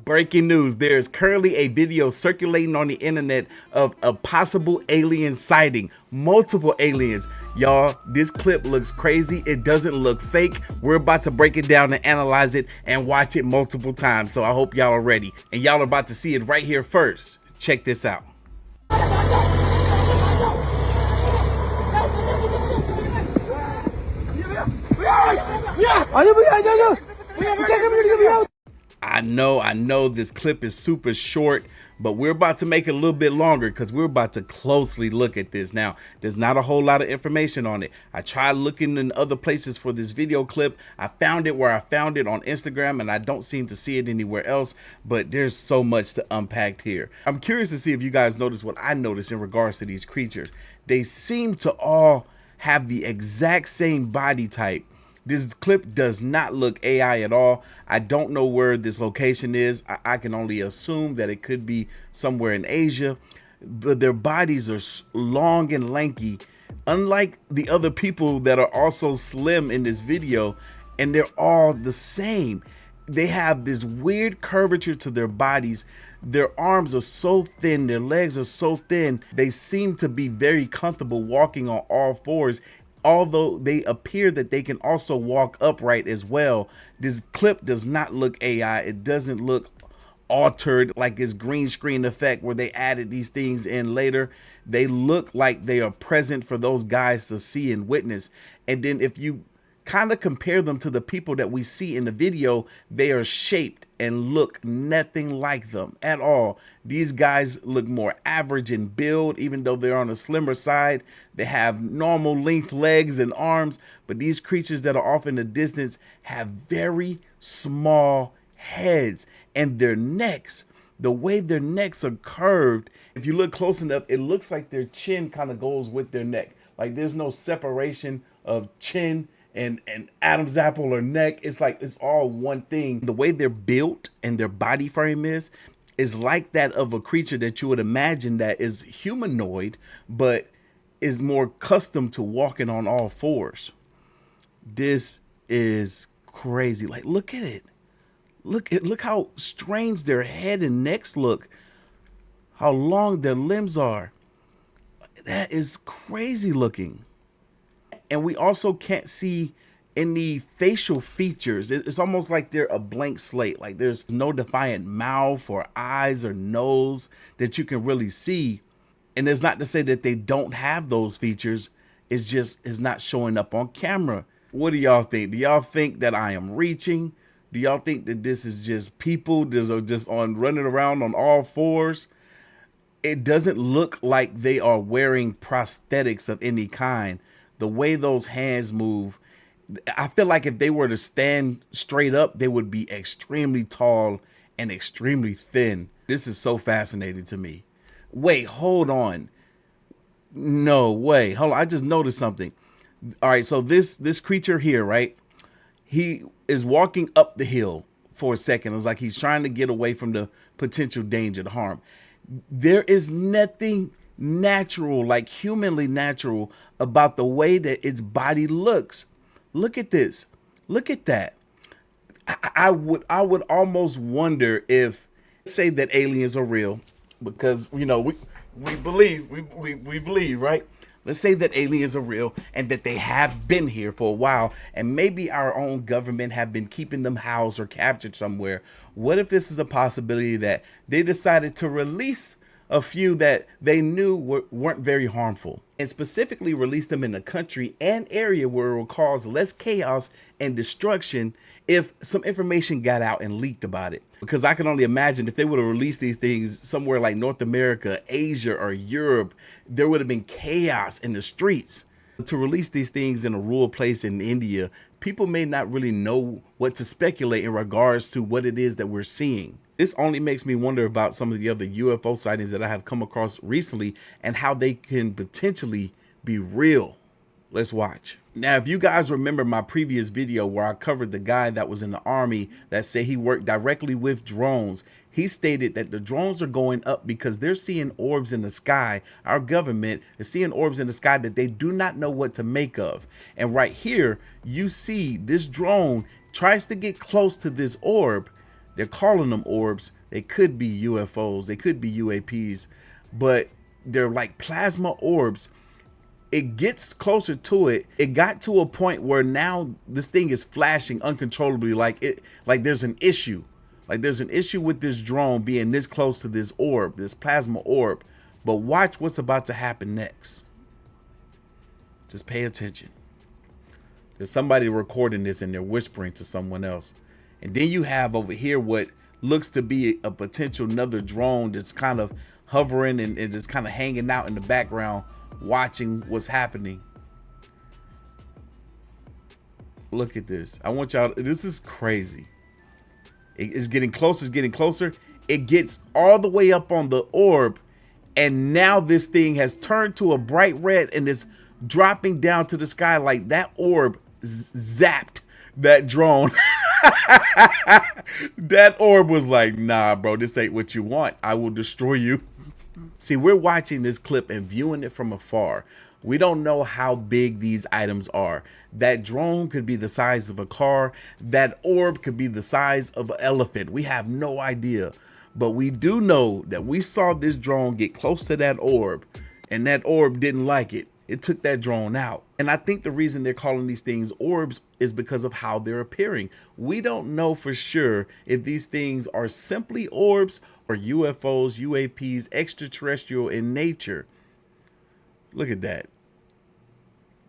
Breaking news, there is currently a video circulating on the internet of a possible alien sighting. Multiple aliens. Y'all, this clip looks crazy. It doesn't look fake. We're about to break it down and analyze it and watch it multiple times. So I hope y'all are ready. And y'all are about to see it right here first. Check this out. I know this clip is super short, but we're about to make it a little bit longer because we're about to closely look at this. Now, there's not a whole lot of information on it. I tried looking in other places for this video clip. I found it where I found it on Instagram, and I don't seem to see it anywhere else, but there's so much to unpack here. I'm curious to see if you guys notice what I noticed in regards to these creatures. They seem to all have the exact same body type. This clip does not look AI at all. I don't know where this location is. I can only assume that it could be somewhere in Asia, but their bodies are long and lanky, unlike the other people that are also slim in this video, and they're all the same. They have this weird curvature to their bodies. Their arms are so thin, their legs are so thin, they seem to be very comfortable walking on all fours. Although they appear that they can also walk upright as well. This clip does not look AI. It doesn't look altered like this green screen effect where they added these things in later. They look like they are present for those guys to see and witness. And then if you kind of compare them to the people that we see in the video, they are shaped and look nothing like them at all. These guys look more average in build, even though they're on the slimmer side. They have normal length legs and arms, but these creatures that are off in the distance have very small heads, and their necks, the way their necks are curved, if you look close enough, it looks like their chin kind of goes with their neck. Like there's no separation of chin and Adam's apple or neck. It's like it's all one thing. The way they're built and their body frame is like that of a creature that you would imagine that is humanoid, but is more accustomed to walking on all fours. This is crazy. Like, look at it. Look how strange their head and necks look. How long their limbs are. That is crazy looking. And we also can't see any facial features. It's almost like they're a blank slate. Like there's no defiant mouth or eyes or nose that you can really see. And it's not to say that they don't have those features. It's just it's not showing up on camera. What do y'all think? Do y'all think that I am reaching? Do y'all think that this is just people that are just running around on all fours? It doesn't look like they are wearing prosthetics of any kind. The way those hands move, I feel like if they were to stand straight up, they would be extremely tall and extremely thin. This is so fascinating to me. Wait, hold on. No way. Hold on. I just noticed something. All right. So this creature here, right? He is walking up the hill for a second. It's like he's trying to get away from the potential danger, the harm. There is nothing natural, like humanly natural, about the way that its body looks. Look at this. Look at that. I would almost wonder if, say that aliens are real, because you know we believe, right? Let's say that aliens are real and that they have been here for a while, and maybe our own government have been keeping them housed or captured somewhere. What if this is a possibility that they decided to release a few that they knew weren't very harmful, and specifically release them in a country and area where it will cause less chaos and destruction if some information got out and leaked about it? Because I can only imagine if they would have released these things somewhere like North America, Asia, or Europe, there would have been chaos in the streets. To release these things in a rural place in India, people may not really know what to speculate in regards to what it is that we're seeing. This only makes me wonder about some of the other UFO sightings that I have come across recently and how they can potentially be real. Let's watch. Now, if you guys remember my previous video where I covered the guy that was in the army that said he worked directly with drones, he stated that the drones are going up because they're seeing orbs in the sky. Our government is seeing orbs in the sky that they do not know what to make of. And right here, you see this drone tries to get close to this orb. They're calling them orbs. They could be UFOs. They could be UAPs, but they're like plasma orbs. It gets closer to it. It got to a point where now this thing is flashing uncontrollably, like there's an issue. Like there's an issue with this drone being this close to this orb, this plasma orb. But watch what's about to happen next. Just pay attention. There's somebody recording this and they're whispering to someone else. And then you have over here what looks to be a potential another drone that's kind of hovering and just kind of hanging out in the background, watching what's happening. Look at this. I want y'all, this is crazy. It's getting closer, it's getting closer. It gets all the way up on the orb, and now this thing has turned to a bright red and is dropping down to the sky like that orb zapped that drone. That orb was like, nah, bro, this ain't what you want. I will destroy you. See, we're watching this clip and viewing it from afar. We don't know how big these items are. That drone could be the size of a car. That orb could be the size of an elephant. We have no idea. But we do know that we saw this drone get close to that orb, and that orb didn't like it. It took that drone out. And I think the reason they're calling these things orbs is because of how they're appearing. We don't know for sure if these things are simply orbs or UFOs, UAPs, extraterrestrial in nature. Look at that.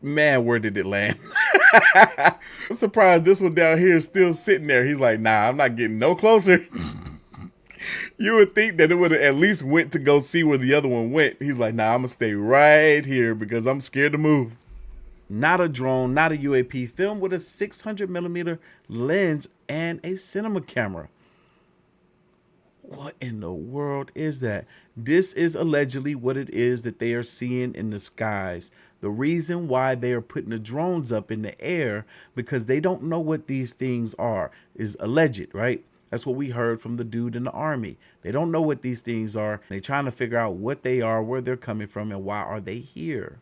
Man, where did it land? I'm surprised this one down here is still sitting there. He's like, nah, I'm not getting no closer. You would think that it would have at least went to go see where the other one went. He's like, nah, I'm gonna stay right here because I'm scared to move. Not a drone, not a UAP, filmed with a 600mm lens and a cinema camera. What in the world is that? This is allegedly what it is that they are seeing in the skies. The reason why they are putting the drones up in the air, because they don't know what these things are, is alleged, right? That's what we heard from the dude in the army. They don't know what these things are. They're trying to figure out what they are, where they're coming from, and why are they here.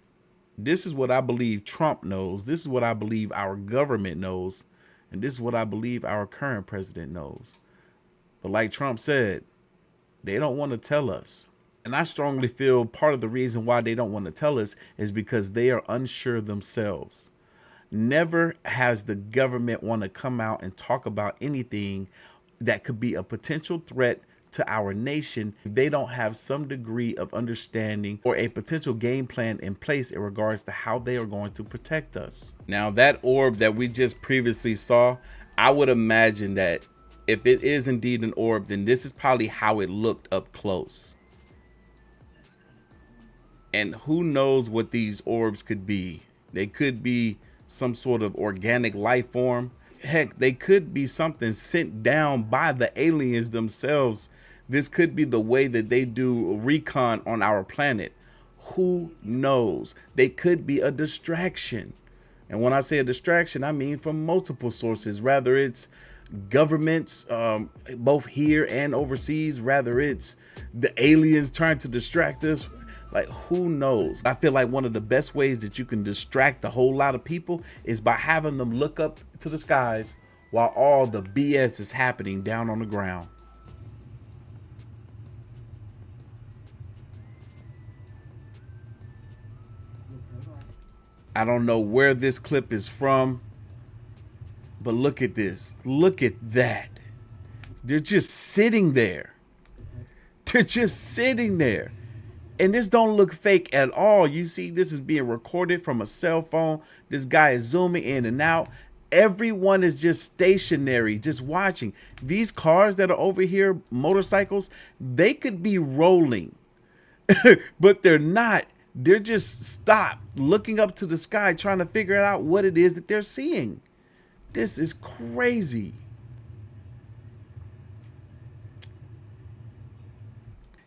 This is what I believe Trump knows. This is what I believe our government knows. And this is what I believe our current president knows. But like Trump said, they don't want to tell us. And I strongly feel part of the reason why they don't want to tell us is because they are unsure themselves. Never has the government want to come out and talk about anything that could be a potential threat to our nation if they don't have some degree of understanding or a potential game plan in place in regards to how they are going to protect us. Now, that orb that we just previously saw, I would imagine that if it is indeed an orb, then this is probably how it looked up close. And who knows what these orbs could be. They could be some sort of organic life form. Heck, they could be something sent down by the aliens themselves. This could be the way that they do recon on our planet. Who knows? They could be a distraction. And when I say a distraction, I mean from multiple sources. Rather it's governments, both here and overseas. Rather it's the aliens trying to distract us. Like, who knows? I feel like one of the best ways that you can distract a whole lot of people is by having them look up to the skies while all the BS is happening down on the ground. I don't know where this clip is from, but look at this. Look at that. They're just sitting there. They're just sitting there. And this don't look fake at all. You see, this is being recorded from a cell phone. This guy is zooming in and out. Everyone is just stationary, just watching. These cars that are over here, motorcycles, they could be rolling, but they're not. They're just stopped, looking up to the sky, trying to figure out what it is that they're seeing. This is crazy.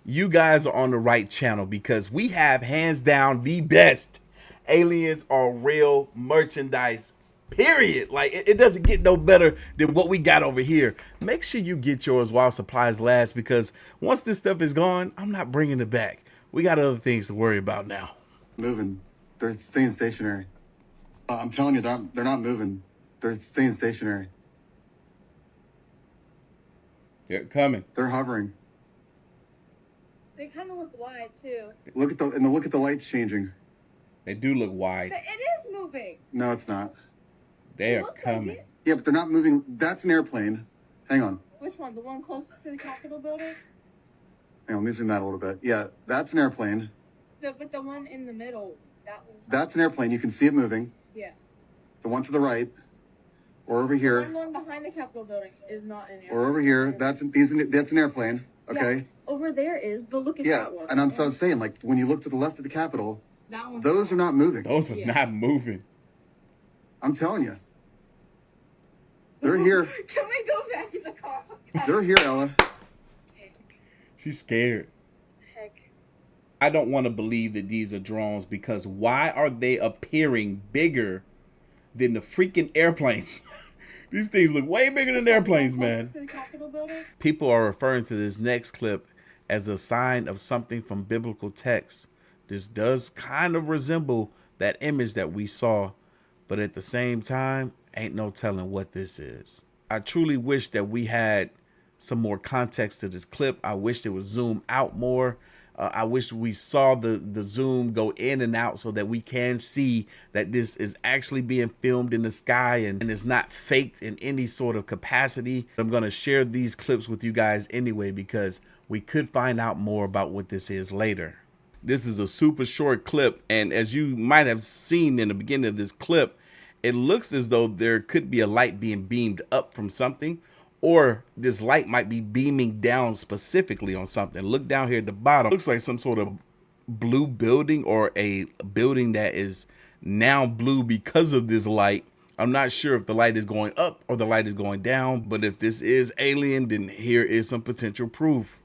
You guys are on the right channel because we have hands down the best aliens are real merchandise, period. Like it doesn't get no better than what we got over here. Make sure you get yours while supplies last, because once this stuff is gone, I'm not bringing it back. We got other things to worry about now. Moving. They're staying stationary. I'm telling you, they're not moving. They're staying stationary. They're coming. They're hovering. They kind of look wide too. Look at the lights changing. They do look wide. But it is moving. No, it's not. They It are looks like coming. it. Yeah, but they're not moving. That's an airplane. Hang on. Which one? The one closest to the Capitol building? Hang on, let me zoom out a little bit. Yeah, that's an airplane. But the one in the middle, that was. That's an airplane. You can see it moving. Yeah. The one to the right, or over The here, one going behind the Capitol building is not an airplane. or over here. That's an airplane. Okay. Yeah, over there is, but look at Yeah, that one. and I'm so saying, like, when you look to the left of the Capitol, That one. those are not moving. Those are not moving. I'm telling you. They're here. Can we go back in the car? They're here, Ella. She's scared. Heck. I don't want to believe that these are drones, because why are they appearing bigger than the freaking airplanes? These things look way bigger than airplanes, man. To the Capitol building? People are referring to this next clip as a sign of something from biblical text. This does kind of resemble that image that we saw, but at the same time, ain't no telling what this is. I truly wish that we had some more context to this clip. I wish it was zoomed out more. I wish we saw the zoom go in and out so that we can see that this is actually being filmed in the sky and it's not faked in any sort of capacity. I'm going to share these clips with you guys anyway, because we could find out more about what this is later. This is a super short clip, and as you might have seen in the beginning of this clip, it looks as though there could be a light being beamed up from something, or this light might be beaming down specifically on something. Look down here at the bottom. Looks like some sort of blue building, or a building that is now blue because of this light. I'm not sure if the light is going up or the light is going down, but if this is alien, then here is some potential proof.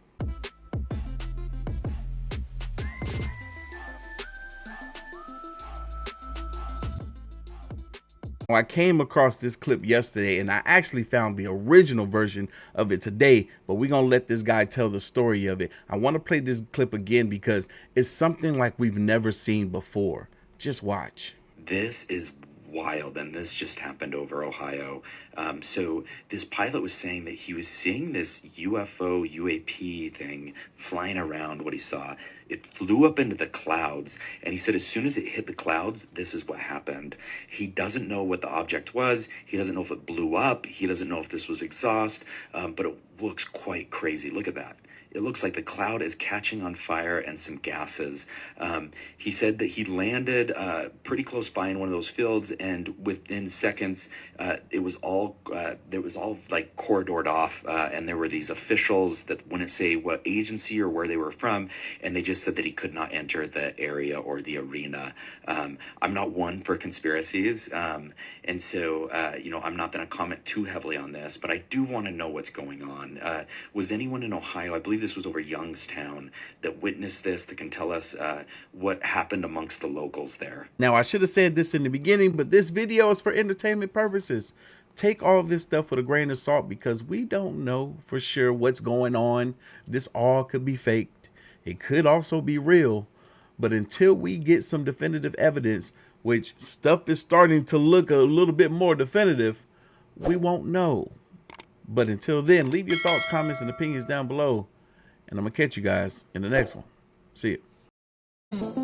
I came across this clip yesterday, and I actually found the original version of it today, but we're going to let this guy tell the story of it. I want to play this clip again because it's something like we've never seen before. Just watch. This is wild, and this just happened over Ohio. So this pilot was saying that he was seeing this UFO UAP thing flying around. What he saw, it flew up into the clouds, and he said as soon as it hit the clouds, this is what happened. He doesn't know what the object was. He doesn't know if it blew up. He doesn't know if this was exhaust, but it looks quite crazy. Look at that. It looks like the cloud is catching on fire and some gases. He said that he landed pretty close by in one of those fields, and within seconds, it was all like corridored off, and there were these officials that wouldn't say what agency or where they were from, and they just said that he could not enter the area or the arena. I'm not one for conspiracies, and so I'm not going to comment too heavily on this, but I do want to know what's going on. Was anyone in Ohio, I believe this was over Youngstown, that witnessed this, that can tell us what happened amongst the locals there? Now, I should have said this in the beginning, but this video is for entertainment purposes. Take all this stuff with a grain of salt, because we don't know for sure what's going on. This all could be faked. It could also be real. But until we get some definitive evidence, which stuff is starting to look a little bit more definitive, we won't know. But until then, leave your thoughts, comments, and opinions down below. And I'm going to catch you guys in the next one. See you.